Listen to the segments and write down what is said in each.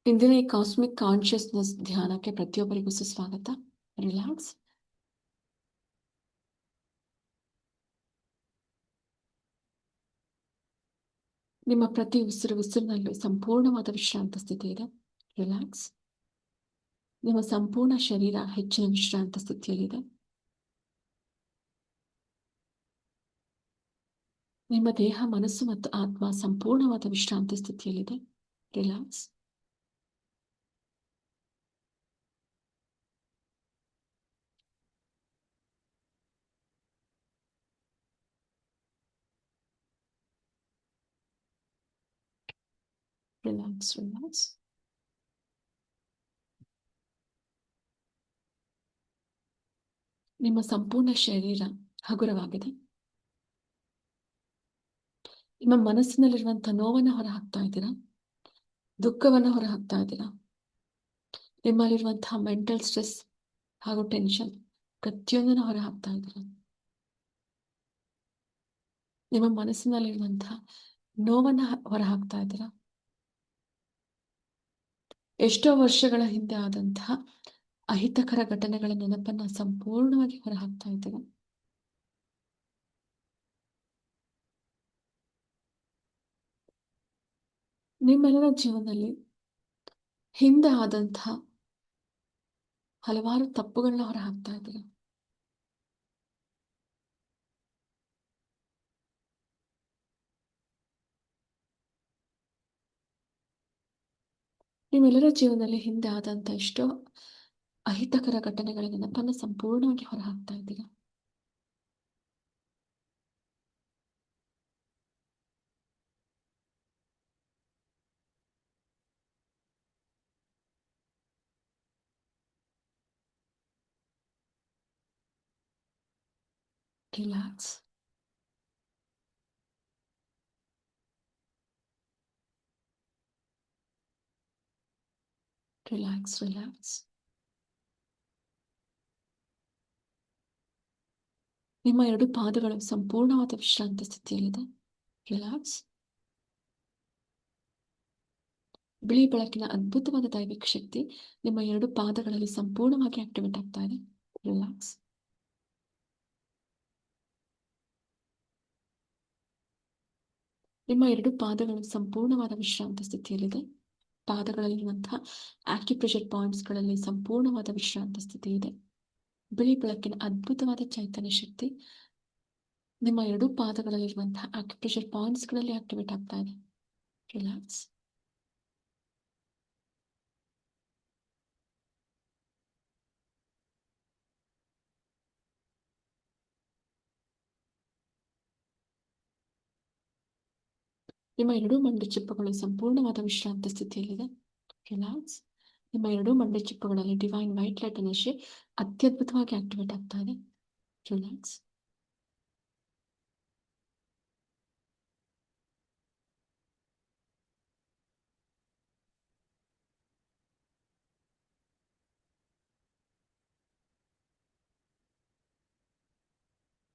ಇಂದಿನ ಈ cosmic consciousness ಧ್ಯಾನಕ್ಕೆ ಪ್ರತಿಯೊಬ್ಬರಿಗೂ ಸುಸ್ವಾಗತ. ರಿಲ್ಯಾಕ್ಸ್. ನಿಮ್ಮ ಪ್ರತಿ ಉಸಿರಿನಲ್ಲೂ ಸಂಪೂರ್ಣವಾದ ವಿಶ್ರಾಂತ ಸ್ಥಿತಿ ಇದೆ. ರಿಲ್ಯಾಕ್ಸ್. ನಿಮ್ಮ ಸಂಪೂರ್ಣ ಶರೀರ ಹೆಚ್ಚಿನ ವಿಶ್ರಾಂತ ಸ್ಥಿತಿಯಲ್ಲಿದೆ. ನಿಮ್ಮ ದೇಹ, ಮನಸ್ಸು ಮತ್ತು ಆತ್ಮ ಸಂಪೂರ್ಣವಾದ ವಿಶ್ರಾಂತಿ ಸ್ಥಿತಿಯಲ್ಲಿದೆ. ರಿಲ್ಯಾಕ್ಸ್. ರಿಲ್ಯಾಕ್ಸ್. ರಿಲ್ಯಾಕ್ಸ್. ನಿಮ್ಮ ಸಂಪೂರ್ಣ ಶರೀರ ಹಗುರವಾಗಿದೆ. ನಿಮ್ಮ ಮನಸ್ಸಿನಲ್ಲಿರುವಂತಹ ನೋವನ್ನು ಹೊರಹಾಕ್ತಾ ಇದ್ದೀರಾ, ದುಃಖವನ್ನು ಹೊರಹಾಕ್ತಾ ಇದ್ದೀರಾ. ನಿಮ್ಮಲ್ಲಿರುವಂತಹ ಮೆಂಟಲ್ ಸ್ಟ್ರೆಸ್ ಹಾಗೂ ಟೆನ್ಷನ್ ಪ್ರತಿಯೊಂದನ್ನು ಹೊರಹಾಕ್ತಾ ಇದ್ದೀರಾ. ನಿಮ್ಮ ಮನಸ್ಸಿನಲ್ಲಿರುವಂತಹ ನೋವನ್ನ ಹೊರಹಾಕ್ತಾ ಇದ್ದೀರಾ. ಎಷ್ಟೋ ವರ್ಷಗಳ ಹಿಂದೆ ಆದಂತಹ ಅಹಿತಕರ ಘಟನೆಗಳ ನೆನಪನ್ನ ಸಂಪೂರ್ಣವಾಗಿ ಹೊರಹಾಕ್ತಾ ಇದ್ದೀರಾ. ನಿಮ್ಮೆಲ್ಲರ ಜೀವನದಲ್ಲಿ ಹಿಂದೆ ಆದಂತಹ ಹಲವಾರು ತಪ್ಪುಗಳನ್ನ ಹೊರಹಾಕ್ತಾ ಇದ್ದೀರಾ. ನಿಮ್ಮೆಲ್ಲರ ಜೀವನದಲ್ಲಿ ಹಿಂದೆ ಆದಂತಹ ಎಷ್ಟೋ ಅಹಿತಕರ ಘಟನೆಗಳ ನೆನಪನ್ನ ಸಂಪೂರ್ಣವಾಗಿ ಹೊರಹಾಕ್ತಾ ಇದ್ದೀರಾ. ರಿಲ್ಯಾಕ್ಸ್. ರಿಲ್ಯಾಕ್ಸ್. ರಿಲ್ಯಾಕ್ಸ್. ನಿಮ್ಮ ಎರಡು ಪಾದಗಳು ಸಂಪೂರ್ಣವಾದ ವಿಶ್ರಾಂತಿ ಸ್ಥಿತಿಯಲ್ಲಿದೆ. ರಿಲ್ಯಾಕ್ಸ್. ಬಿಳಿ ಬೆಳಕಿನ ಅದ್ಭುತವಾದ ದೈವಿಕ ಶಕ್ತಿ ನಿಮ್ಮ ಎರಡು ಪಾದಗಳಲ್ಲಿ ಸಂಪೂರ್ಣವಾಗಿ ಆಕ್ಟಿವೇಟ್ ಆಗ್ತಾ ಇದೆ. ರಿಲ್ಯಾಕ್ಸ್. ನಿಮ್ಮ ಎರಡು ಪಾದಗಳು ಸಂಪೂರ್ಣವಾದ ವಿಶ್ರಾಂತ ಸ್ಥಿತಿಯಲ್ಲಿದೆ. ಪಾದಗಳಲ್ಲಿರುವಂತಹ ಆಕ್ಯುಪ್ರೆಷರ್ ಪಾಯಿಂಟ್ಸ್ಗಳಲ್ಲಿ ಸಂಪೂರ್ಣವಾದ ವಿಶ್ರಾಂತ ಸ್ಥಿತಿ ಇದೆ. ಬಿಳಿ ಬೆಳಕಿನ ಅದ್ಭುತವಾದ ಚೈತನ್ಯ ಶಕ್ತಿ ನಿಮ್ಮ ಎರಡು ಪಾದಗಳಲ್ಲಿರುವಂತಹ ಆಕ್ಯುಪ್ರೆಷರ್ ಪಾಯಿಂಟ್ಸ್ಗಳಲ್ಲಿ ಆಕ್ಟಿವೇಟ್ ಆಗ್ತಾ ಇದೆ. ರಿಲ್ಯಾಕ್ಸ್. ನಿಮ್ಮ ಎರಡೂ ಮಂಡಿ ಚಿಪ್ಪುಗಳು ಸಂಪೂರ್ಣವಾದ ವಿಶ್ರಾಂತ ಸ್ಥಿತಿಯಲ್ಲಿದೆ. ರಿಲ್ಯಾಕ್ಸ್. ನಿಮ್ಮ ಎರಡೂ ಮಂಡಿ ಚಿಪ್ಪುಗಳಲ್ಲಿ ಡಿವೈನ್ ವೈಟ್ ಲೈಟ್ ಎನರ್ಜಿ ಅತ್ಯದ್ಭುತವಾಗಿ ಆಕ್ಟಿವೇಟ್ ಆಗ್ತಾ ಇದೆ. ರಿಲ್ಯಾಕ್ಸ್.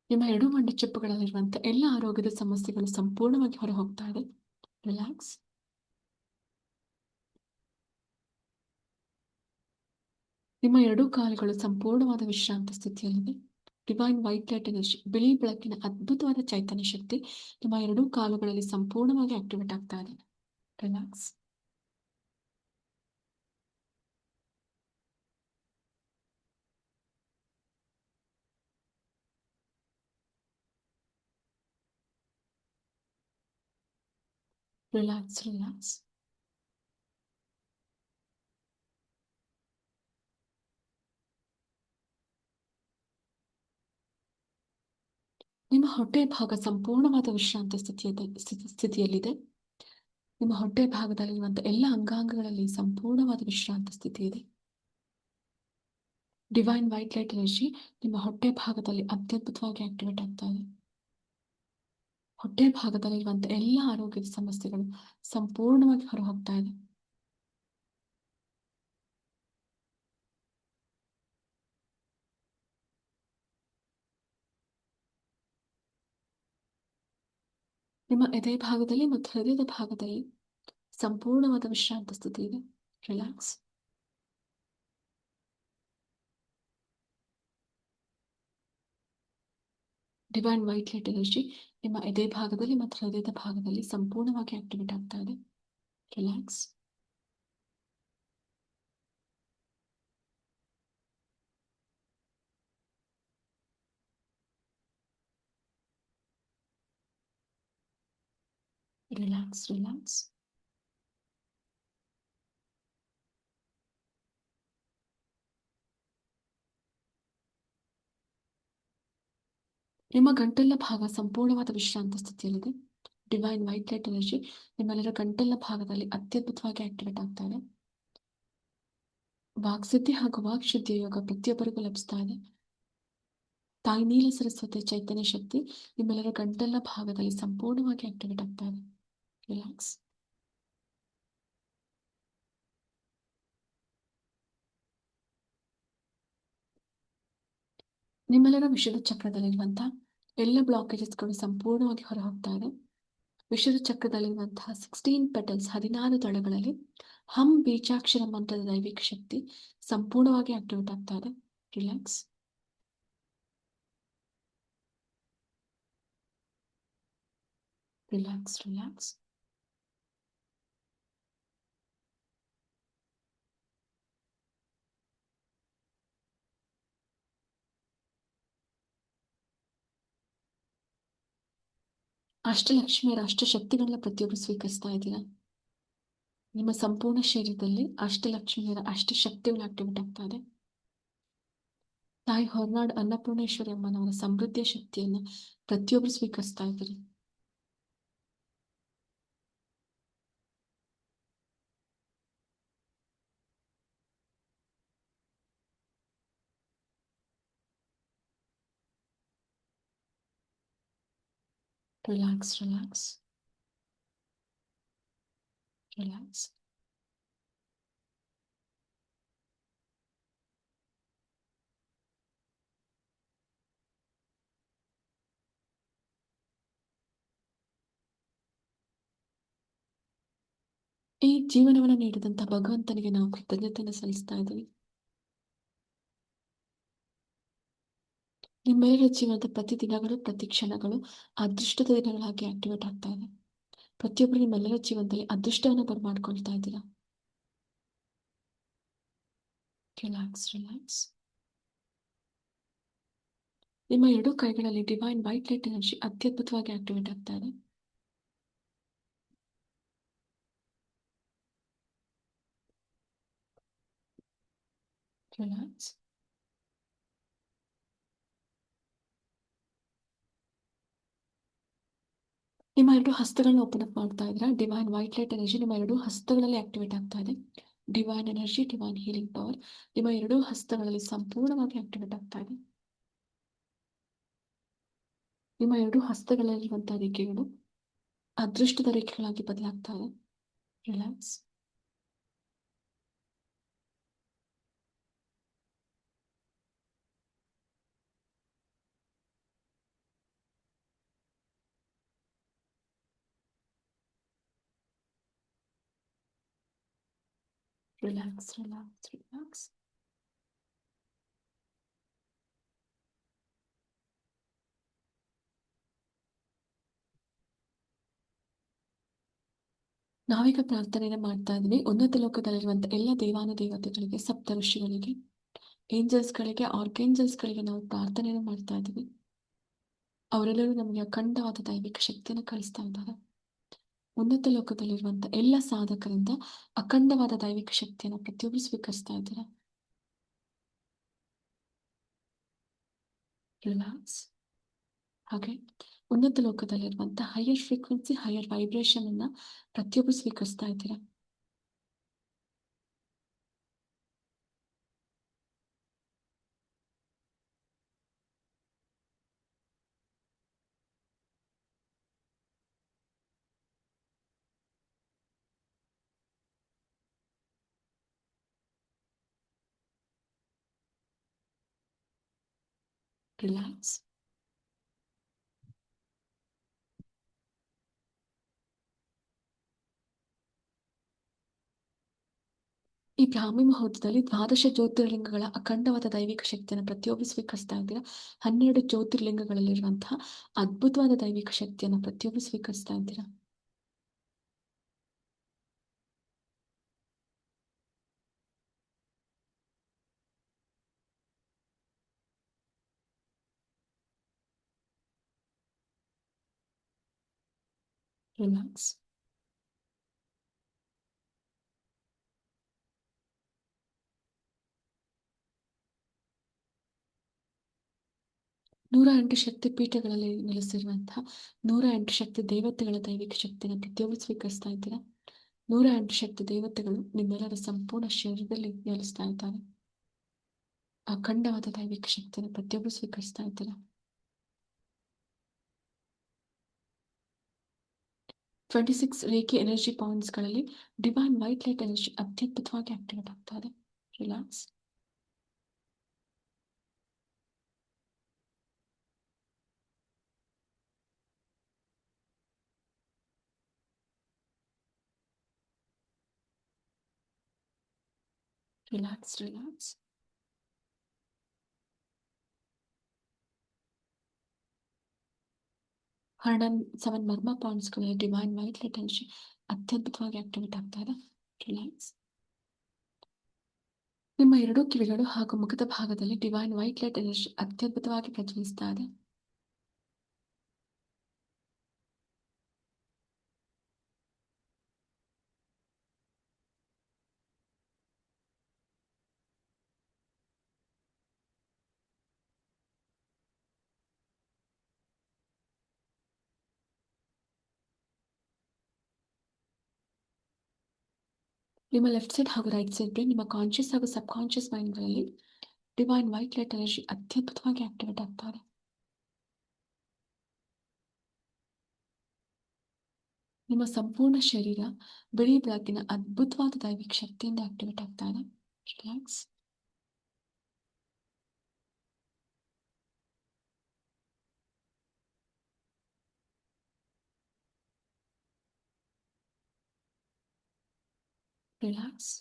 ನಿಮ್ಮ ಎರಡೂ ಮಂಡಿ ಚಿಪ್ಪುಗಳಲ್ಲಿರುವಂತಹ ಎಲ್ಲ ಆರೋಗ್ಯದ ಸಮಸ್ಯೆಗಳು ಸಂಪೂರ್ಣವಾಗಿ ಹೊರ ಹೋಗ್ತಾ ಇದೆ. ರಿಲ್ಯಾಕ್ಸ್. ನಿಮ್ಮ ಎರಡೂ ಕಾಲುಗಳು ಸಂಪೂರ್ಣವಾದ ವಿಶ್ರಾಂತ ಸ್ಥಿತಿಯಲ್ಲಿದೆ. ಡಿವೈನ್ ವೈಟ್ ಲೈಟ್ ಎನರ್ಜಿ, ಬಿಳಿ ಬೆಳಕಿನ ಅದ್ಭುತವಾದ ಚೈತನ್ಯ ಶಕ್ತಿ ನಿಮ್ಮ ಎರಡೂ ಕಾಲುಗಳಲ್ಲಿ ಸಂಪೂರ್ಣವಾಗಿ ಆಕ್ಟಿವೇಟ್ ಆಗ್ತಾ ಇದೆ. ರಿಲ್ಯಾಕ್ಸ್. ರಿಲ್ಯಾಕ್ಸ್. ರಿಲ್ಯಾಕ್ಸ್. ನಿಮ್ಮ ಹೊಟ್ಟೆ ಭಾಗ ಸಂಪೂರ್ಣವಾದ ವಿಶ್ರಾಂತ ಸ್ಥಿತಿಯಲ್ಲಿದೆ. ನಿಮ್ಮ ಹೊಟ್ಟೆ ಭಾಗದಲ್ಲಿರುವಂತಹ ಎಲ್ಲ ಅಂಗಾಂಗಗಳಲ್ಲಿ ಸಂಪೂರ್ಣವಾದ ವಿಶ್ರಾಂತ ಸ್ಥಿತಿ ಇದೆ. ಡಿವೈನ್ ವೈಟ್ ಲೈಟ್ ಎನರ್ಜಿ ನಿಮ್ಮ ಹೊಟ್ಟೆ ಭಾಗದಲ್ಲಿ ಅತ್ಯದ್ಭುತವಾಗಿ ಆಕ್ಟಿವೇಟ್ ಆಗ್ತಾ ಇದೆ. ಹೊಟ್ಟೆ ಭಾಗದಲ್ಲಿರುವಂತಹ ಎಲ್ಲ ಆರೋಗ್ಯದ ಸಮಸ್ಯೆಗಳು ಸಂಪೂರ್ಣವಾಗಿ ಹೊರಹೋಗ್ತಾ ಇದೆ. ನಿಮ್ಮ ಎದೆ ಭಾಗದಲ್ಲಿ ಮತ್ತು ಹೃದಯದ ಭಾಗದಲ್ಲಿ ಸಂಪೂರ್ಣವಾದ ವಿಶ್ರಾಂತ ಸ್ಥಿತಿ ಇದೆ. Relax. Divine white light energy ನಿಮ್ಮ ಎದೆ ಭಾಗದಲ್ಲಿ ಮತ್ತು ಹೃದಯದ ಭಾಗದಲ್ಲಿ ಸಂಪೂರ್ಣವಾಗಿ ಆಕ್ಟಿವೇಟ್ ಆಗ್ತಾ ಇದೆ. ರಿಲ್ಯಾಕ್ಸ್. ರಿಲ್ಯಾಕ್ಸ್. ರಿಲ್ಯಾಕ್ಸ್. ನಿಮ್ಮ ಗಂಟಲಿನ ಭಾಗ ಸಂಪೂರ್ಣವಾದ ವಿಶ್ರಾಂತ ಸ್ಥಿತಿಯಲ್ಲಿದೆ. ಡಿವೈನ್ ವೈಟ್ ಲೈಟ್ ಎನರ್ಜಿ ನಿಮ್ಮೆಲ್ಲರ ಗಂಟಲಿನ ಭಾಗದಲ್ಲಿ ಅತ್ಯದ್ಭುತವಾಗಿ ಆಕ್ಟಿವೇಟ್ ಆಗ್ತಾ ಇದೆ. ವಾಕ್ಸಿದ್ಧಿ ಹಾಗೂ ವಾಕ್ಶುದ್ಧಿಯ ಯೋಗ ಪ್ರತಿಯೊಬ್ಬರಿಗೂ ಲಭಿಸ್ತಾ ಇದೆ. ತಾಯಿ ನೀಲ ಸರಸ್ವತಿ ಚೈತನ್ಯ ಶಕ್ತಿ ನಿಮ್ಮೆಲ್ಲರ ಗಂಟಲಿನ ಭಾಗದಲ್ಲಿ ಸಂಪೂರ್ಣವಾಗಿ ಆಕ್ಟಿವೇಟ್ ಆಗ್ತಾ ಇದೆ. ರಿಲ್ಯಾಕ್ಸ್. ನಿಮ್ಮೆಲ್ಲರ ವಿಷುವ ಚಕ್ರದಲ್ಲಿರುವಂತಹ ಎಲ್ಲ ಬ್ಲಾಕೇಜಸ್ಗಳು ಸಂಪೂರ್ಣವಾಗಿ ಹೊರಹೋಗ್ತಾ ಇದೆ. ವಿಷುವ ಚಕ್ರದಲ್ಲಿರುವಂತಹ 16 ಪೆಟಲ್ಸ್ 16 ದಳಗಳಲ್ಲಿ ಹಂ ಬೀಜಾಕ್ಷರ ಮಂತ್ರದ ದೈವಿಕ ಶಕ್ತಿ ಸಂಪೂರ್ಣವಾಗಿ ಆಕ್ಟಿವೇಟ್ ಆಗ್ತಾ ಇದೆ. ರಿಲ್ಯಾಕ್ಸ್. ರಿಲ್ಯಾಕ್ಸ್. ರಿಲ್ಯಾಕ್ಸ್. ಅಷ್ಟಲಕ್ಷ್ಮಿಯರ ಅಷ್ಟಶಕ್ತಿಗಳನ್ನ ಪ್ರತಿಯೊಬ್ಬರು ಸ್ವೀಕರಿಸ್ತಾ ಇದ್ದೀರಾ. ನಿಮ್ಮ ಸಂಪೂರ್ಣ ಶರೀರದಲ್ಲಿ ಅಷ್ಟಲಕ್ಷ್ಮಿಯರ ಅಷ್ಟಶಕ್ತಿಗಳು ಆಕ್ಟಿವೇಟ್ ಆಗ್ತಾ ಇದೆ. ತಾಯಿ ಹೊರನಾಡು ಅನ್ನಪೂರ್ಣೇಶ್ವರಿ ಅಮ್ಮನವರ ಸಮೃದ್ಧಿಯ ಶಕ್ತಿಯನ್ನ ಪ್ರತಿಯೊಬ್ಬರು ಸ್ವೀಕರಿಸ್ತಾ ಇದ್ದೀರಿ. ರಿಲ್ಯಾಕ್ಸ್. ರಿಲ್ಯಾಕ್ಸ್. ರಿಲ್ಯಾಕ್ಸ್. ಈ ಜೀವನವನ್ನು ನೀಡಿದಂತ ಭಗವಂತನಿಗೆ ನಾವು ಕೃತಜ್ಞತೆಯನ್ನು ಸಲ್ಲಿಸ್ತಾ ಇದ್ದೀವಿ. ನಿಮ್ಮೆಲ್ಲರ ಜೀವನದ ಪ್ರತಿ ದಿನಗಳು ಪ್ರತಿ ಕ್ಷಣಗಳು ಅದೃಷ್ಟದ ದಿನಗಳಾಗಿ ಆಕ್ಟಿವೇಟ್ ಆಗ್ತಾ ಇದೆ. ಪ್ರತಿಯೊಬ್ಬರು ನಿಮ್ಮೆಲ್ಲರ ಜೀವನದಲ್ಲಿ ಅದೃಷ್ಟವನ್ನು ಬರಮಾಡ್ಕೊಳ್ತಾ ಇದ್ದೀರಾ. ರಿಲ್ಯಾಕ್ಸ್. ರಿಲ್ಯಾಕ್ಸ್. ನಿಮ್ಮ ಎರಡೂ ಕೈಗಳಲ್ಲಿ ಡಿವೈನ್ ವೈಟ್ ಲೈಟ್ ಎನರ್ಜಿ ಅತ್ಯದ್ಭುತವಾಗಿ ಆಕ್ಟಿವೇಟ್ ಆಗ್ತಾ ಇದೆ. ರಿಲ್ಯಾಕ್ಸ್. ನಿಮ್ಮ ಎರಡು ಹಸ್ತಗಳನ್ನ ಓಪನ್ ಅಪ್ ಮಾಡ್ತಾ ಇದ್ದೀರಾ. ಡಿವೈನ್ ವೈಟ್ ಲೈಟ್ ಎನರ್ಜಿ ನಿಮ್ಮ ಎರಡು ಹಸ್ತಗಳಲ್ಲಿ ಆಕ್ಟಿವೇಟ್ ಆಗ್ತಾ ಇದೆ. Divine energy, divine healing power ನಿಮ್ಮ ಎರಡೂ ಹಸ್ತಗಳಲ್ಲಿ ಸಂಪೂರ್ಣವಾಗಿ ಆಕ್ಟಿವೇಟ್ ಆಗ್ತಾ ಇದೆ. ನಿಮ್ಮ ಎರಡು ಹಸ್ತಗಳಲ್ಲಿರುವಂತಹ ರೇಖೆಗಳು ಅದೃಷ್ಟದ ರೇಖೆಗಳಾಗಿ ಬದಲಾಗ್ತಾ ಇದೆ. ರಿಲ್ಯಾಕ್ಸ್. ರಿಲ್ಯಾಕ್ಸ್. ರಿಲ್ಯಾಕ್ಸ್. ರಿಲ್ಯಾಕ್ಸ್. ನಾವೀಗ ಪ್ರಾರ್ಥನೆಯನ್ನು ಮಾಡ್ತಾ ಇದ್ದೀವಿ ಉನ್ನತ ಲೋಕದಲ್ಲಿರುವಂತಹ ಎಲ್ಲ ದೇವಾನು ದೇವತೆಗಳಿಗೆ, ಸಪ್ತ ಋಷಿಗಳಿಗೆ, ಏಂಜಲ್ಸ್ಗಳಿಗೆ, ಆರ್ಕೇಂಜಲ್ಸ್ಗಳಿಗೆ ನಾವು ಪ್ರಾರ್ಥನೆಯನ್ನು ಮಾಡ್ತಾ ಇದ್ದೀವಿ. ಅವರೆಲ್ಲರೂ ನಮಗೆ ಅಖಂಡವಾದ ದೈವಿಕ ಶಕ್ತಿಯನ್ನು ಕಳಿಸ್ತಾ ಇದ್ದಾರೆ. ಉನ್ನತ ಲೋಕದಲ್ಲಿರುವಂತಹ ಎಲ್ಲ ಸಾಧಕರಿಂದ ಅಖಂಡವಾದ ದೈವಿಕ ಶಕ್ತಿಯನ್ನು ಪ್ರತಿಯೊಬ್ಬರು ಸ್ವೀಕರಿಸ್ತಾ ಇದ್ದೀರಾ. ರಿಲ್ಯಾಕ್ಸ್. ಹಾಗೆ ಉನ್ನತ ಲೋಕದಲ್ಲಿರುವಂತಹ ಹೈಯರ್ ಫ್ರೀಕ್ವೆನ್ಸಿ, ಹೈಯರ್ ವೈಬ್ರೇಷನ್ ಅನ್ನ ಪ್ರತಿಯೊಬ್ಬರು ಸ್ವೀಕರಿಸ್ತಾ ಇದ್ದೀರಾ. ರಿಲ್ಯಾಕ್ಸ್. ಈ ಬ್ರಾಹ್ಮಿ ಮುಹೂರ್ತದಲ್ಲಿ ದ್ವಾದಶ ಜ್ಯೋತಿರ್ಲಿಂಗಗಳ ಅಖಂಡವಾದ ದೈವಿಕ ಶಕ್ತಿಯನ್ನು ಪ್ರತಿಯೊಬ್ಬರು ಸ್ವೀಕರಿಸ್ತಾ ಇದ್ದೀರಾ. 12 ಜ್ಯೋತಿರ್ಲಿಂಗಗಳಲ್ಲಿರುವಂತಹ ಅದ್ಭುತವಾದ ದೈವಿಕ ಶಕ್ತಿಯನ್ನು ಪ್ರತಿಯೊಬ್ಬರು ಸ್ವೀಕರಿಸ್ತಾ ಇದ್ದೀರಾ. ರಿಲ್ಯಾಕ್ಸ್. 108 ಶಕ್ತಿ ಪೀಠಗಳಲ್ಲಿ ನೆಲೆಸಿರುವಂತಹ 108 ಶಕ್ತಿ ದೇವತೆಗಳ ದೈವಿಕ ಶಕ್ತಿಯನ್ನು ಪ್ರತಿಯೊಬ್ಬರು ಸ್ವೀಕರಿಸ್ತಾ ಇದ್ದೀರಾ. 108 ಶಕ್ತಿ ದೇವತೆಗಳು ನಿಮ್ಮೆಲ್ಲರ ಸಂಪೂರ್ಣ ಶರೀರದಲ್ಲಿ ನೆಲೆಸ್ತಾ ಇದ್ದಾರೆ. ಅಖಂಡವಾದ ದೈವಿಕ ಶಕ್ತಿಯನ್ನು ಪ್ರತಿಯೊಬ್ಬರು ಸ್ವೀಕರಿಸ್ತಾ ಇದ್ದೀರಾ. 26 ರೇಖಿ ಎನರ್ಜಿ ಪಾಯಿಂಟ್ಸ್ಗಳಲ್ಲಿ ಡಿವೈನ್ ವೈಟ್ ಲೈಟ್ ಎನರ್ಜಿ ಅತ್ಯದ್ಭುತವಾಗಿ ಆಕ್ಟಿವೇಟ್ ಆಗ್ತಾ ಇದೆ. ರಿಲ್ಯಾಕ್ಸ್. ರಿಲ್ಯಾಕ್ಸ್. ರಿಲ್ಯಾಕ್ಸ್. 107 ಮರ್ಮ ಪಾಯಿಂಟ್ಸ್ಗಳಲ್ಲಿ ಡಿವೈನ್ ವೈಟ್ ಲೈಟ್ ಎನರ್ಜಿ ಅತ್ಯದ್ಭುತವಾಗಿ ಆಕ್ಟಿವೇಟ್ ಆಗ್ತಾ ಇದೆ. ರಿಲ್ಯಾಕ್ಸ್. ನಿಮ್ಮ ಎರಡೂ ಕಿವಿಗಳು ಹಾಗೂ ಮುಖದ ಭಾಗದಲ್ಲಿ ಡಿವೈನ್ ವೈಟ್ ಲೈಟ್ ಎನರ್ಜಿ ಅತ್ಯದ್ಭುತವಾಗಿ ಪ್ರಜ್ವಲಿಸ್ತಾ ಇದೆ. ನಿಮ್ಮ ಲೆಫ್ಟ್ ಸೈಡ್ ಹಾಗೂ ರೈಟ್ ಸೈಡ್ ಬ್ರೈನ್, ನಿಮ್ಮ ಕಾನ್ಷಿಯಸ್ ಹಾಗೂ ಸಬ್ ಕಾನ್ಷಿಯಸ್ ಮೈಂಡ್ಗಳಲ್ಲಿ ಡಿವೈನ್ ವೈಟ್ ಲೈಟ್ ಎನರ್ಜಿ ಅತ್ಯದ್ಭುತವಾಗಿ ಆಕ್ಟಿವೇಟ್ ಆಗ್ತಾರೆ. ನಿಮ್ಮ ಸಂಪೂರ್ಣ ಶರೀರ ಬಿಳಿ ಬೆಳಕಿನ ಅದ್ಭುತವಾದ ದೈವಿಕ ಶಕ್ತಿಯಿಂದ ಆಕ್ಟಿವೇಟ್ ಆಗ್ತಾ ಇದೆ. ರಿಲ್ಯಾಕ್ಸ್. ರಿಲ್ಯಾಕ್ಸ್.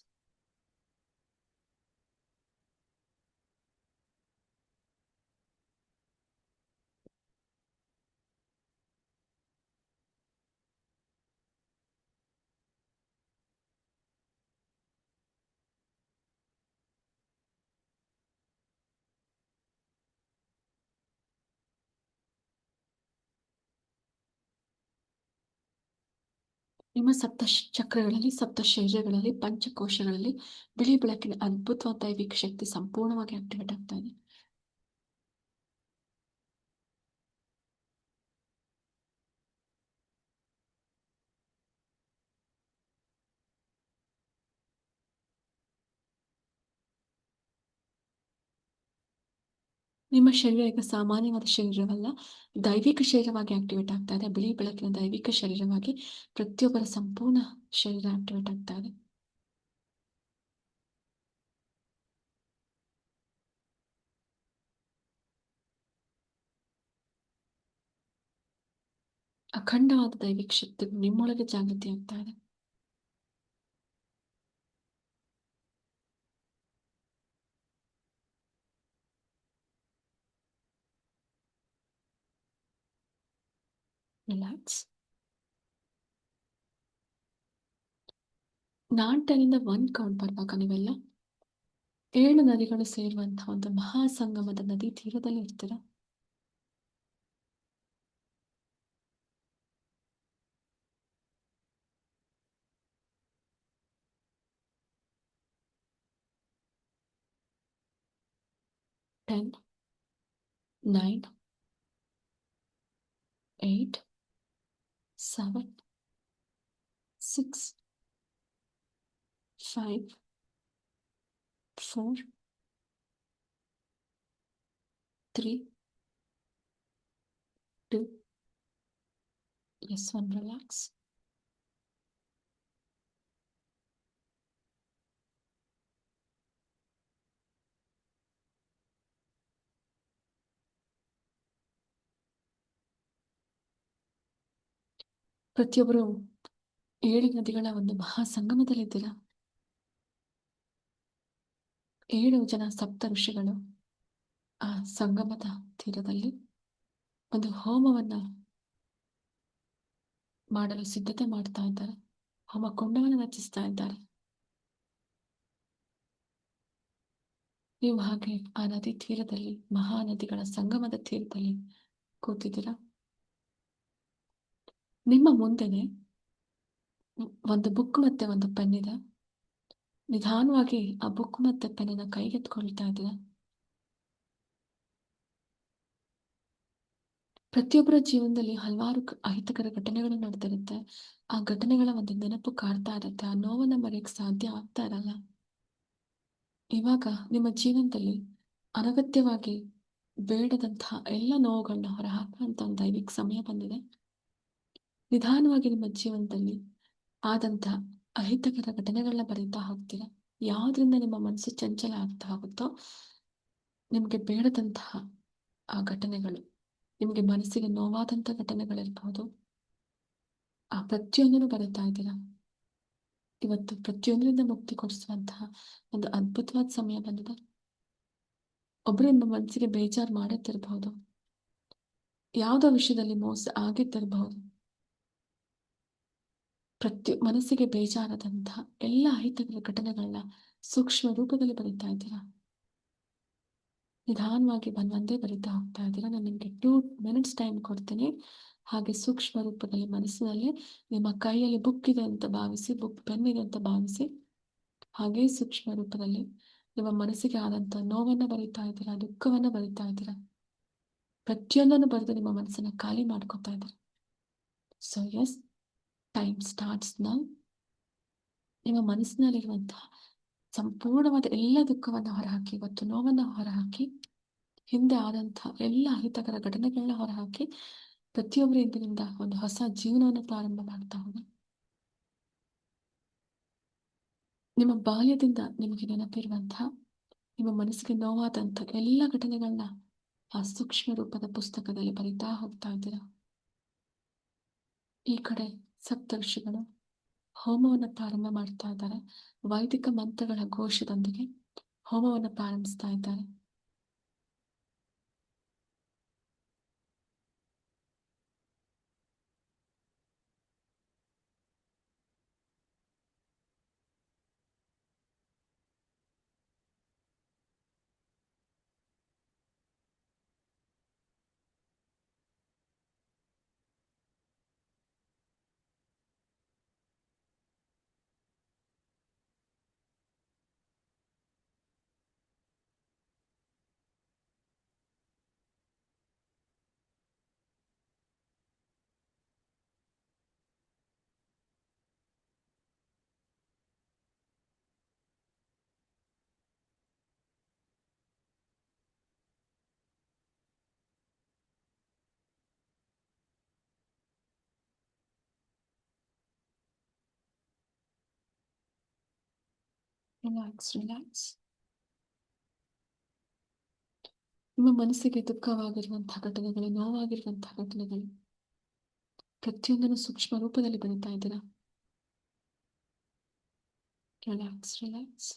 ನಿಮ್ಮ ಸಪ್ತ ಚಕ್ರಗಳಲ್ಲಿ, ಸಪ್ತ ಶರೀರಗಳಲ್ಲಿ, ಪಂಚಕೋಶಗಳಲ್ಲಿ ಬಿಳಿ ಬೆಳಕಿನ ಅದ್ಭುತವಾದ ದೈವಿಕ ಶಕ್ತಿ ಸಂಪೂರ್ಣವಾಗಿ ಆಕ್ಟಿವೇಟ್ ಆಗ್ತಾ ಇದೆ. ನಿಮ್ಮ ಶರೀರ ಈಗ ಸಾಮಾನ್ಯವಾದ ಶರೀರವಲ್ಲ, ದೈವಿಕ ಶರೀರವಾಗಿ ಆಕ್ಟಿವೇಟ್ ಆಗ್ತಾ ಇದೆ. ಬಿಳಿ ಬೆಳಕಿನ ದೈವಿಕ ಶರೀರವಾಗಿ ಪ್ರತಿಯೊಬ್ಬರ ಸಂಪೂರ್ಣ ಶರೀರ ಆಕ್ಟಿವೇಟ್ ಆಗ್ತಾ ಇದೆ. ಅಖಂಡವಾದ ದೈವಿಕ ಶಕ್ತಿಗಳು ನಿಮ್ಮೊಳಗೆ ಜಾಗೃತಿ ಆಗ್ತಾ ಇದೆ. ರಿಲ್ಯಾಕ್ಸ್. ನಾನ್ 10 ಇಂದ 1 ಕೌಂಟ್ ಬರುವಾಗ ನೀವೆಲ್ಲ 7 ನದಿಗಳು ಸೇರುವಂತಹ ಒಂದು ಮಹಾಸಂಗಮದ ನದಿ ತೀರದಲ್ಲಿ ಇರ್ತೀರ. 10, 9, 8, 7, 6, 5, 4, 3, 2, yes, 1. ರಿಲ್ಯಾಕ್ಸ್. ಪ್ರತಿಯೊಬ್ಬರು 7 ನದಿಗಳ ಒಂದು ಮಹಾಸಂಗಮದಲ್ಲಿದ್ದೀರಾ. 7 ಜನ ಸಪ್ತ ಋಷಿಗಳು ಆ ಸಂಗಮದ ತೀರದಲ್ಲಿ ಒಂದು ಹೋಮವನ್ನ ಮಾಡಲು ಸಿದ್ಧತೆ ಮಾಡ್ತಾ ಇದ್ದಾರೆ. ಹೋಮ ಕುಂಡವನ್ನು ರಚಿಸ್ತಾ ಇದ್ದಾರೆ. ನೀವು ಹಾಗೆ ಆ ನದಿ ತೀರದಲ್ಲಿ, ಮಹಾನದಿಗಳ ಸಂಗಮದ ತೀರದಲ್ಲಿ ಕೂತಿದ್ದೀರಾ. ನಿಮ್ಮ ಮುಂದೆನೆ ಒಂದು ಬುಕ್ ಮತ್ತೆ ಒಂದು ಪೆನ್ ಇದೆ. ನಿಧಾನವಾಗಿ ಆ ಬುಕ್ ಮತ್ತೆ ಪೆನ್ನ ಕೈಗೆತ್ಕೊಳ್ತಾ ಇದ್ದೀರಾ. ಪ್ರತಿಯೊಬ್ಬರ ಜೀವನದಲ್ಲಿ ಹಲವಾರು ಅಹಿತಕರ ಘಟನೆಗಳು ನಡೆದಿರುತ್ತೆ. ಆ ಘಟನೆಗಳ ಒಂದು ನೆನಪು ಕಾಡ್ತಾ ಇರುತ್ತೆ. ಆ ನೋವನ್ನ ಮರೆಯಕ್ಕೆ ಸಾಧ್ಯ ಆಗ್ತಾ ಇರಲ್ಲ. ಇವಾಗ ನಿಮ್ಮ ಜೀವನದಲ್ಲಿ ಅನಗತ್ಯವಾಗಿ ಬೇಡದಂತಹ ಎಲ್ಲ ನೋವುಗಳನ್ನ ಹೊರಹಾಕುವಂತ ಒಂದು ದೈವಿಕ ಸಮಯ ಬಂದಿದೆ. ನಿಧಾನವಾಗಿ ನಿಮ್ಮ ಜೀವನದಲ್ಲಿ ಆದಂಥ ಅಹಿತಕರ ಘಟನೆಗಳನ್ನ ಬರೀತಾ ಹೋಗ್ತೀರಾ. ಯಾವುದರಿಂದ ನಿಮ್ಮ ಮನಸ್ಸು ಚಂಚಲ ಆಗ್ತಾ ಹೋಗುತ್ತೋ, ನಿಮಗೆ ಬೇಡದಂತಹ ಆ ಘಟನೆಗಳು, ನಿಮಗೆ ಮನಸ್ಸಿಗೆ ನೋವಾದಂಥ ಘಟನೆಗಳಿರ್ಬಹುದು, ಆ ಪ್ರತಿಯೊಂದನ್ನು ಬರೀತಾ ಇದ್ದೀರಾ. ಇವತ್ತು ಪ್ರತಿಯೊಂದರಿಂದ ಮುಕ್ತಿ ಕೊಡಿಸುವಂತಹ ಒಂದು ಅದ್ಭುತವಾದ ಸಮಯ ಬಂದಿದೆ. ಒಬ್ಬರು ನಿಮ್ಮ ಮನಸ್ಸಿಗೆ ಬೇಜಾರು ಮಾಡುತ್ತಿರಬಹುದು, ಯಾವುದೋ ವಿಷಯದಲ್ಲಿ ಮೋಸ ಆಗಿದ್ದಿರಬಹುದು. ಮನಸ್ಸಿಗೆ ಬೇಜಾರಾದಂತಹ ಎಲ್ಲ ಅಹಿತಕರ ಘಟನೆಗಳನ್ನ ಸೂಕ್ಷ್ಮ ರೂಪದಲ್ಲಿ ಬರೀತಾ ಇದ್ದೀರಾ. ನಿಧಾನವಾಗಿ ಒಂದೇ ಬರೀತಾ ಹೋಗ್ತಾ ಇದ್ದೀರಾ. ನಾನು ನಿಮಗೆ 2 ಮಿನಿಟ್ಸ್ ಟೈಮ್ ಕೊಡ್ತೀನಿ. ಹಾಗೆ ಸೂಕ್ಷ್ಮ ರೂಪದಲ್ಲಿ ಮನಸ್ಸಿನಲ್ಲಿ ನಿಮ್ಮ ಕೈಯಲ್ಲಿ ಬುಕ್ ಇದೆ ಅಂತ ಭಾವಿಸಿ, ಪೆನ್ ಇದೆ ಅಂತ ಭಾವಿಸಿ, ಹಾಗೆ ಸೂಕ್ಷ್ಮ ರೂಪದಲ್ಲಿ ನಿಮ್ಮ ಮನಸ್ಸಿಗೆ ಆದಂಥ ನೋವನ್ನು ಬರೀತಾ ಇದ್ದೀರಾ, ದುಃಖವನ್ನು ಬರೀತಾ ಇದ್ದೀರಾ. ಪ್ರತಿಯೊಂದನ್ನು ಬರೆದು ನಿಮ್ಮ ಮನಸ್ಸನ್ನು ಖಾಲಿ ಮಾಡ್ಕೊತಾ ಇದ್ದೀರಾ. So yes, time starts now. ನಿಮ್ಮ ಮನಸ್ಸಿನಲ್ಲಿರುವಂತಹ ಸಂಪೂರ್ಣವಾದ ಎಲ್ಲ ದುಃಖವನ್ನು ಹೊರಹಾಕಿ, ಇವತ್ತು ನೋವನ್ನು ಹೊರಹಾಕಿ, ಹಿಂದೆ ಆದಂಥ ಎಲ್ಲ ಅಹಿತಕರ ಘಟನೆಗಳನ್ನ ಹೊರಹಾಕಿ, ಪ್ರತಿಯೊಬ್ಬರ ಇಂದಿನಿಂದ ಒಂದು ಹೊಸ ಜೀವನವನ್ನು ಪ್ರಾರಂಭ ಮಾಡ್ತಾ ಹೋಗಿ. ನಿಮ್ಮ ಬಾಲ್ಯದಿಂದ ನಿಮಗೆ ನೆನಪಿರುವಂತಹ, ನಿಮ್ಮ ಮನಸ್ಸಿಗೆ ನೋವಾದಂಥ ಎಲ್ಲ ಘಟನೆಗಳನ್ನ ಆ ಸೂಕ್ಷ್ಮ ರೂಪದ ಪುಸ್ತಕದಲ್ಲಿ ಬರೀತಾ ಹೋಗ್ತಾ ಇದ್ದೀರಾ. ಈ ಕಡೆ ಸಪ್ತಋಷಿಗಳು ಹೋಮವನ್ನು ಪ್ರಾರಂಭ ಮಾಡ್ತಾ ಇದ್ದಾರೆ. ವೈದಿಕ ಮಂತ್ರಗಳ ಘೋಷದೊಂದಿಗೆ ಹೋಮವನ್ನು ಪ್ರಾರಂಭಿಸ್ತಾ ಇದ್ದಾರೆ. Relax, relax. ನಿಮ್ಮ ಮನಸ್ಸಿಗೆ ದುಃಖವಾಗಿರುವಂತಹ ಘಟನೆಗಳು, ನೋವಾಗಿರುವಂತಹ ಘಟನೆಗಳು, ಪ್ರತಿಯೊಂದನ್ನು ಸೂಕ್ಷ್ಮ ರೂಪದಲ್ಲಿ ಬರೀತಾ ಇದ್ದೀರಾ. Relax, relax.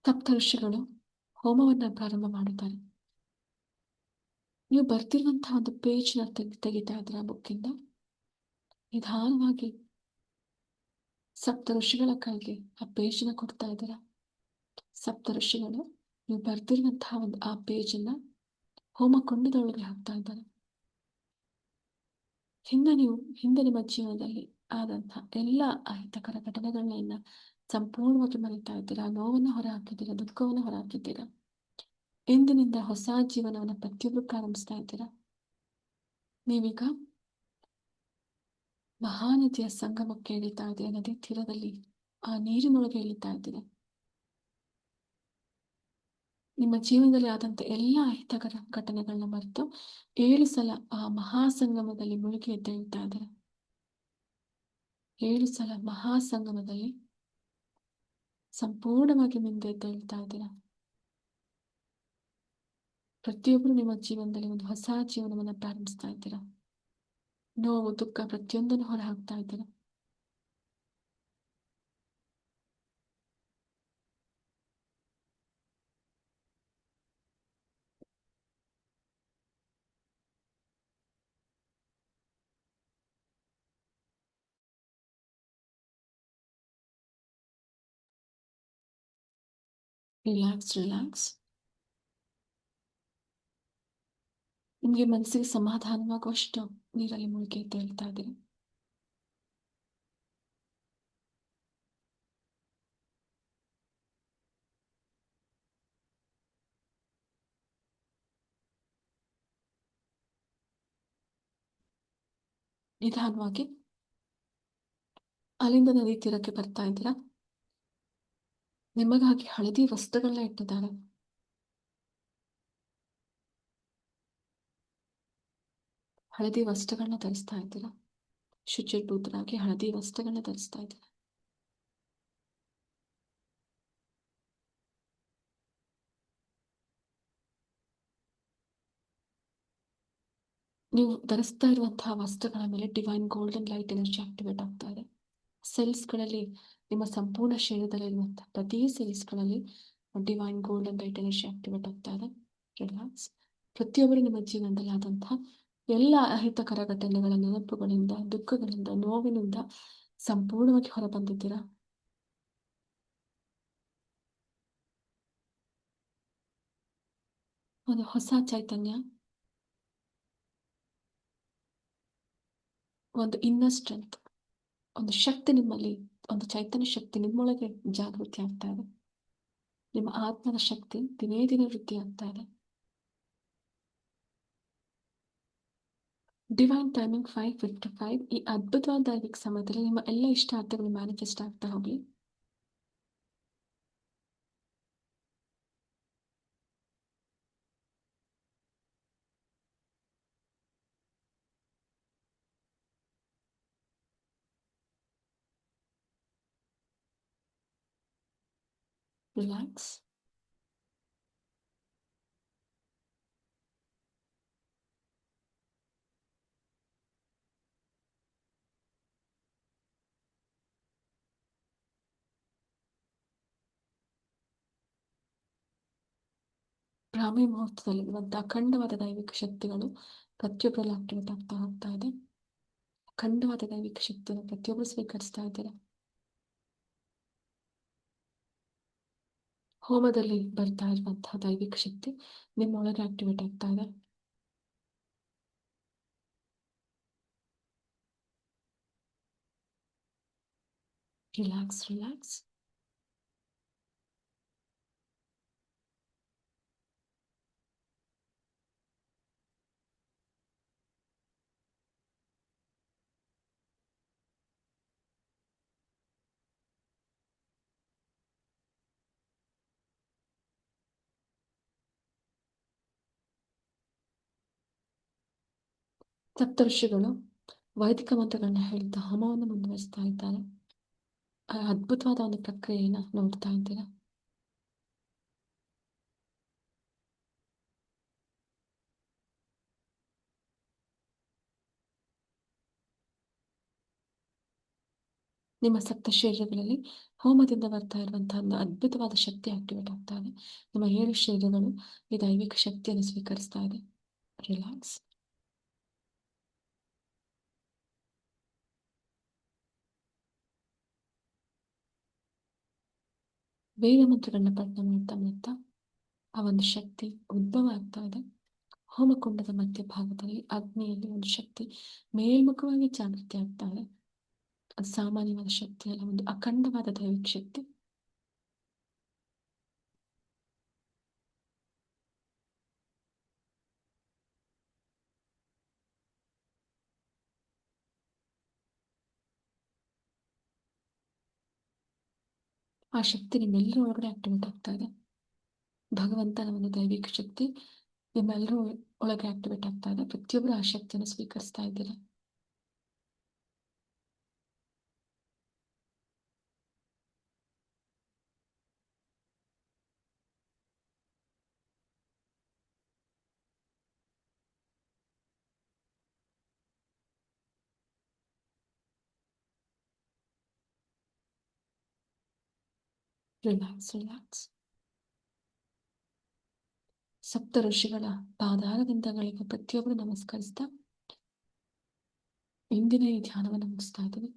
ಸಪ್ತಋಷಿಗಳು ಹೋಮವನ್ನ ಪ್ರಾರಂಭ ಮಾಡುತ್ತಾರೆ. ನೀವು ಬರ್ತಿರುವಂತಹ ಒಂದು ಪೇಜ್ನ ತೆಗಿತಾ ಇದ್ದೀರಾ ಬುಕ್ಕಿಂದ. ನಿಧಾನವಾಗಿ ಸಪ್ತ ಋಷಿಗಳ ಕೈಗೆ ಆ ಪೇಜನ್ನ ಕೊಡ್ತಾ ಇದ್ದೀರಾ. ಸಪ್ತ ಋಷಿಗಳು ನೀವು ಬರ್ತಿರುವಂತಹ ಒಂದು ಆ ಪೇಜನ್ನ ಹೋಮಕುಂಡದೊಳಗೆ ಹಾಕ್ತಾ ಇದ್ದಾರೆ. ಹಿಂದೆ ನಿಮ್ಮ ಜೀವನದಲ್ಲಿ ಆದಂತಹ ಎಲ್ಲ ಅಹಿತಕರ ಘಟನೆಗಳನ್ನ ಸಂಪೂರ್ಣವಾಗಿ ಮರೀತಾ ಇದ್ದೀರಾ. ನೋವನ್ನು ಹೊರ ಹಾಕಿದ್ದೀರಾ, ದುಃಖವನ್ನು ಹೊರ ಹಾಕಿದ್ದೀರಾ. ಇಂದಿನಿಂದ ಹೊಸ ಜೀವನವನ್ನು ಪ್ರತಿಯೊಬ್ಬರು ಪ್ರಾರಂಭಿಸ್ತಾ ಇದ್ದೀರಾ. ನೀವೀಗ ಮಹಾನದಿಯ ಸಂಗಮಕ್ಕೆ ಇಳಿತಾ ಇದ್ದೀರಾ. ನದಿ ತೀರದಲ್ಲಿ ಆ ನೀರಿನೊಳಗೆ ಇಳಿತಾ ಇದ್ದೀರಾ. ನಿಮ್ಮ ಜೀವನದಲ್ಲಿ ಆದಂಥ ಎಲ್ಲ ಅಹಿತಕರ ಘಟನೆಗಳನ್ನ ಮರೆತು 7 ಸಲ ಆ ಮಹಾಸಂಗಮದಲ್ಲಿ ಮುಳುಗಿ ಎದ್ದೇಳ್ತಾ ಇದ್ದಾರೆ. 7 ಸಲ ಮಹಾಸಂಗಮದಲ್ಲಿ ಸಂಪೂರ್ಣವಾಗಿ ಮಿಂದು ಎದ್ದೇಳ್ತಾ ಇದ್ದೀರಾ. ಪ್ರತಿಯೊಬ್ಬರು ನಿಮ್ಮ ಜೀವನದಲ್ಲಿ ಒಂದು ಹೊಸ ಜೀವನವನ್ನು ಪ್ರಾರಂಭಿಸ್ತಾ ಇದ್ದೀರಾ. ನೋವು, ದುಃಖ ಪ್ರತಿಯೊಂದನ್ನು ಹೊರ ಹಾಕ್ತಾ ಇದ್ದೀರಾ. Relax relax. ನಿಮಗೆ ಮನಸ್ಸಿಗೆ ಸಮಾಧಾನವಾಗುವಷ್ಟು ನೀರಲ್ಲಿ ಮುಳುಗಿ ಎದ್ದೇಳ್ತಾ ಇದ್ದೀರಾ. ನಿಧಾನವಾಗಿ ಅಲ್ಲಿಂದ ನದಿ ತೀರಕ್ಕೆ ಬರ್ತಾ ಇದ್ದೀರಾ. ನಿಮಗಾಗಿ ಹಳದಿ ವಸ್ತ್ರಗಳನ್ನ ಇಟ್ಟಿದ್ದಾರೆ. ಹಳದಿ ವಸ್ತ್ರಗಳನ್ನ ಧರಿಸ್ತಾ ಇದ್ದೀರಾ. ಶುಚಿರ್ಭೂತರಾಗಿ ಹಳದಿ ವಸ್ತ್ರಗಳನ್ನ ಧರಿಸ್ತಾ ಇದ್ದೀರಾ. ನೀವು ಧರಿಸ್ತಾ ಇರುವಂತಹ ವಸ್ತ್ರಗಳ ಮೇಲೆ divine golden light energy activate ಆಗ್ತಾ ಇದೆ. ಸೆಲ್ಸ್ಗಳಲ್ಲಿ, ನಿಮ್ಮ ಸಂಪೂರ್ಣ ಶರೀರದಲ್ಲಿರುವಂತಹ ಪ್ರತಿ ಸೆಲ್ಸ್ಗಳಲ್ಲಿ divine golden light energy activate ಆಗ್ತಾ ಇದೆ. ರಿಲ್ಯಾಕ್ಸ್. ಪ್ರತಿಯೊಬ್ಬರು ನಿಮ್ಮ ಜೀವನದಲ್ಲಿ ಆದಂತಹ ಎಲ್ಲ ಅಹಿತಕರ ಘಟನೆಗಳ ನೆನಪುಗಳಿಂದ, ದುಃಖಗಳಿಂದ, ನೋವಿನಿಂದ ಸಂಪೂರ್ಣವಾಗಿ ಹೊರಬಂದಿದ್ದೀರಾ. ಒಂದು ಹೊಸ ಚೈತನ್ಯ, ಒಂದು ಇನ್ನರ್ ಸ್ಟ್ರೆಂತ್, ಒಂದು ಶಕ್ತಿ ನಿಮ್ಮಲ್ಲಿ, ಒಂದು ಚೈತನ್ಯ ಶಕ್ತಿ ನಿಮ್ಮೊಳಗೆ ಜಾಗೃತಿ ಆಗ್ತಾ ಇದೆ. ನಿಮ್ಮ ಆತ್ಮದ ಶಕ್ತಿ ದಿನೇ ದಿನೇ ವೃದ್ಧಿ ಆಗ್ತಾ ಇದೆ. Divine timing 5:55. ಈ ಅದ್ಭುತವಾದ ದೈವಿಕ ಸಮಯದಲ್ಲಿ ನಿಮ್ಮ ಎಲ್ಲ ಇಷ್ಟಾರ್ಥಗಳು ಮ್ಯಾನಿಫೆಸ್ಟ್ ಆಗ್ತಾ ಹೋಗ್ಲಿ. ರಿಲ್ಯಾಕ್ಸ್. ಬ್ರಾಹ್ಮಿ ಮುಹೂರ್ತದಲ್ಲಿರುವಂತಹ ಅಖಂಡವಾದ ದೈವಿಕ ಶಕ್ತಿಗಳು ಪ್ರತಿಯೊಬ್ಬರಲ್ಲಿ ಆಕ್ಟಿವೇಟ್ ಆಗ್ತಾ ಹೋಗ್ತಾ ಇದೆ. ಅಖಂಡವಾದ ದೈವಿಕ ಶಕ್ತಿಯನ್ನು ಪ್ರತಿಯೊಬ್ಬರು ಸ್ವೀಕರಿಸ್ತಾ ಇದ್ದೀರಾ. ಹೋಮದಲ್ಲಿ ಬರ್ತಾ ಇರುವಂತಹ ದೈವಿಕ ಶಕ್ತಿ ನಿಮ್ಮೊಳಗೆ ಆಕ್ಟಿವೇಟ್ ಆಗ್ತಾ ಇದೆ. Relax relax. ಸಪ್ತ ಋಷಿಗಳು ವೈದಿಕ ಮಂತ್ರಗಳನ್ನ ಹೇಳ್ತಾ ಹೋಮವನ್ನು ಮುಂದುವರಿಸ್ತಾ ಇದ್ದಾರೆ. ಆ ಅದ್ಭುತವಾದ ಒಂದು ಪ್ರಕ್ರಿಯೆಯನ್ನ ನೋಡ್ತಾ ಇದ್ದೀರಾ. ನಿಮ್ಮ ಸಪ್ತ ಶರೀರಗಳಲ್ಲಿ ಹೋಮದಿಂದ ಬರ್ತಾ ಇರುವಂತಹ ಒಂದು ಅದ್ಭುತವಾದ ಶಕ್ತಿ ಆಕ್ಟಿವೇಟ್ ಆಗ್ತಾ ಇದೆ. ನಿಮ್ಮ 7 ಶರೀರಗಳು ಈ ದೈವಿಕ ಶಕ್ತಿಯನ್ನು ಸ್ವೀಕರಿಸ್ತಾ ಇದೆ. ರಿಲ್ಯಾಕ್ಸ್. ವೇದ ಮಂತ್ರಗಳನ್ನ ಪಠಣ ಮಾಡ್ತಾ ಮಾಡ್ತಾ ಆ ಒಂದು ಶಕ್ತಿ ಉದ್ಭವ ಆಗ್ತಾ ಇದೆ. ಹೋಮಕುಂಡದ ಮಧ್ಯಭಾಗದಲ್ಲಿ ಅಗ್ನಿಯಲ್ಲಿ ಒಂದು ಶಕ್ತಿ ಮೇಲ್ಮುಖವಾಗಿ ಜಾಗೃತಿ ಆಗ್ತಾ ಇದೆ. ಅದು ಸಾಮಾನ್ಯವಾದ ಶಕ್ತಿ ಅಲ್ಲ, ಒಂದು ಅಖಂಡವಾದ ದೈವಿಕ ಶಕ್ತಿ. ಆ ಶಕ್ತಿ ನಿಮ್ಮೆಲ್ಲರ ಒಳಗಡೆ ಆಕ್ಟಿವೇಟ್ ಆಗ್ತಾ ಇದೆ. ಭಗವಂತನ ಒಂದು ದೈವಿಕ ಶಕ್ತಿ ನಿಮ್ಮೆಲ್ಲರೂ ಒಳಗೆ ಆಕ್ಟಿವೇಟ್ ಆಗ್ತಾ ಇದೆ. ಪ್ರತಿಯೊಬ್ಬರು ಆ ಶಕ್ತಿಯನ್ನು ಸ್ವೀಕರಿಸ್ತಾ ಇದ್ದೀರಾ. Relax relax. ಸಪ್ತ ಋಷಿಗಳ ಪಾದಾರವಿಂದಗಳಿಗೆ ಪ್ರತಿಯೊಬ್ಬರು ನಮಸ್ಕರಿಸ್ತಾ ಇಂದಿನ ಈ ಧ್ಯಾನವನ್ನು ಮುಗಿಸ್ತಾ ಇದ್ದೀವಿ.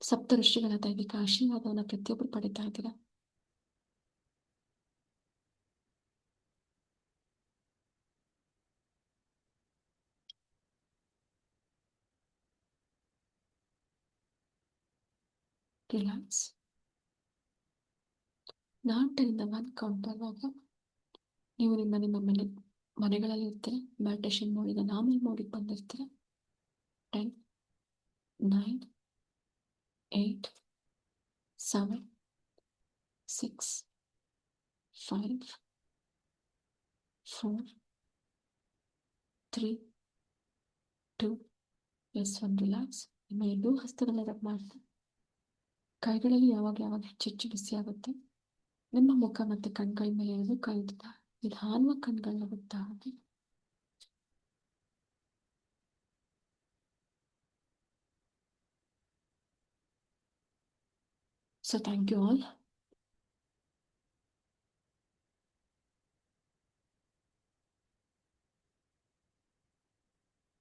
ಸಪ್ತ ಋಷಿಗಳ ದೈವಿಕ ಆಶೀರ್ವಾದವನ್ನು ಪ್ರತಿಯೊಬ್ಬರು ಪಡಿತಾ ಇದ್ದೀರಾ. ರಿಲ್ಯಾಕ್ಸ್. ನಾನು 10 1 ಕೌಂಟ್ ಬರುವಾಗ ನೀವು ನಿಮ್ಮ ಮನೆಗಳಲ್ಲಿ ಇರ್ತೀರ, ಮೆಡಿಟೇಷನ್ ಮೋಡಿಂದ ನಾರ್ಮಲ್ ಮೋಡಿಗೆ ಬಂದಿರ್ತೀರ. 10 9 8 7 6 5 4 3 2 1. ರಿಲ್ಯಾಕ್ಸ್. ನಿಮ್ಮ ಎರಡೂ ಹಸ್ತಗಳನ್ನ ರಬ್ ಮಾಡ್ತಾ ಕೈಗಳಲ್ಲಿ ಯಾವಾಗ ಯಾವಾಗ ಹೆಚ್ಚೆಚ್ಚು ಬಿಸಿ ಆಗುತ್ತೆ ನಿಮ್ಮ ಮುಖ ಮತ್ತು ಕಣ್ಗಳ ಮೇಲೆ ಎಳೆದು ಕೈ ನಿಧಾನವಾಗಿ ಕಣ್ಗಳನ್ನ ಬಿಡ್ತಾ ಹೋಗಿ. So thank you all.